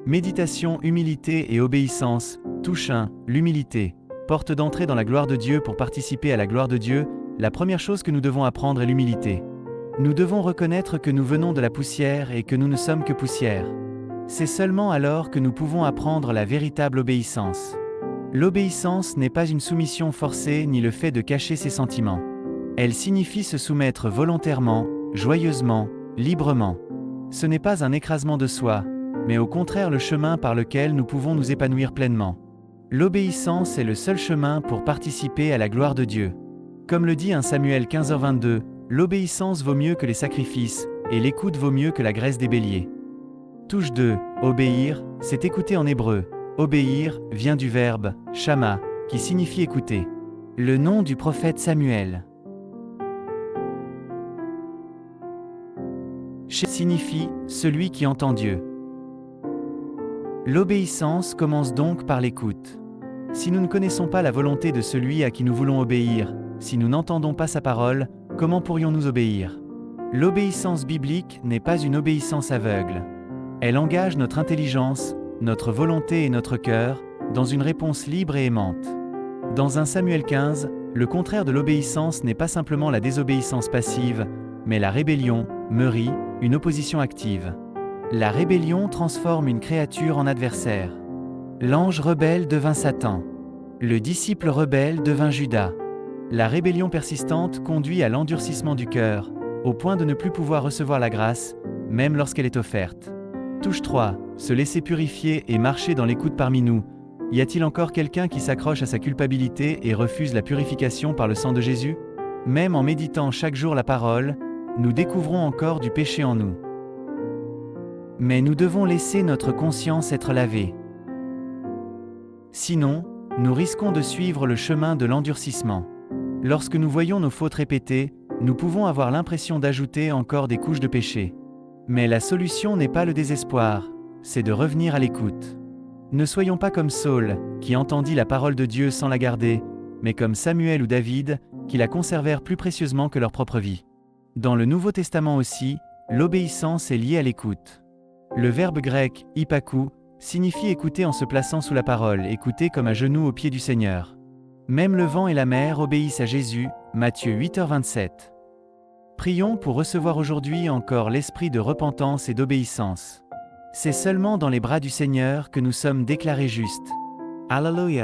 Méditation, humilité et obéissance. Touche 1. L'humilité. Porte d'entrée dans la gloire de Dieu. Pour participer à la gloire de Dieu, la première chose que nous devons apprendre est l'humilité. Nous devons reconnaître que nous venons de la poussière et que nous ne sommes que poussière. C'est seulement alors que nous pouvons apprendre la véritable obéissance. L'obéissance n'est pas une soumission forcée ni le fait de cacher ses sentiments. Elle signifie se soumettre volontairement, joyeusement, librement. Ce n'est pas un écrasement de soi, mais au contraire le chemin par lequel nous pouvons nous épanouir pleinement. L'obéissance est le seul chemin pour participer à la gloire de Dieu. Comme le dit 1 Samuel 15h22, l'obéissance vaut mieux que les sacrifices, et l'écoute vaut mieux que la graisse des béliers. Touche 2. Obéir, c'est écouter en hébreu. Obéir vient du verbe « shama » qui signifie écouter. Le nom du prophète Samuel. Signifie « celui qui entend Dieu ». L'obéissance commence donc par l'écoute. Si nous ne connaissons pas la volonté de celui à qui nous voulons obéir, si nous n'entendons pas sa parole, comment pourrions-nous obéir? L'obéissance biblique n'est pas une obéissance aveugle. Elle engage notre intelligence, notre volonté et notre cœur, dans une réponse libre et aimante. Dans 1 Samuel 15, le contraire de l'obéissance n'est pas simplement la désobéissance passive, mais la rébellion, meurie, une opposition active. La rébellion transforme une créature en adversaire. L'ange rebelle devint Satan. Le disciple rebelle devint Judas. La rébellion persistante conduit à l'endurcissement du cœur, au point de ne plus pouvoir recevoir la grâce, même lorsqu'elle est offerte. Touche 3. Se laisser purifier et marcher dans l'écoute parmi nous. Y a-t-il encore quelqu'un qui s'accroche à sa culpabilité et refuse la purification par le sang de Jésus? Même en méditant chaque jour la parole, nous découvrons encore du péché en nous. Mais nous devons laisser notre conscience être lavée. Sinon, nous risquons de suivre le chemin de l'endurcissement. Lorsque nous voyons nos fautes répétées, nous pouvons avoir l'impression d'ajouter encore des couches de péché. Mais la solution n'est pas le désespoir, c'est de revenir à l'écoute. Ne soyons pas comme Saul, qui entendit la parole de Dieu sans la garder, mais comme Samuel ou David, qui la conservèrent plus précieusement que leur propre vie. Dans le Nouveau Testament aussi, l'obéissance est liée à l'écoute. Le verbe grec « hypakou » signifie écouter en se plaçant sous la parole, écouter comme à genoux aux pieds du Seigneur. Même le vent et la mer obéissent à Jésus, Matthieu 8h27. Prions pour recevoir aujourd'hui encore l'esprit de repentance et d'obéissance. C'est seulement dans les bras du Seigneur que nous sommes déclarés justes. Alléluia.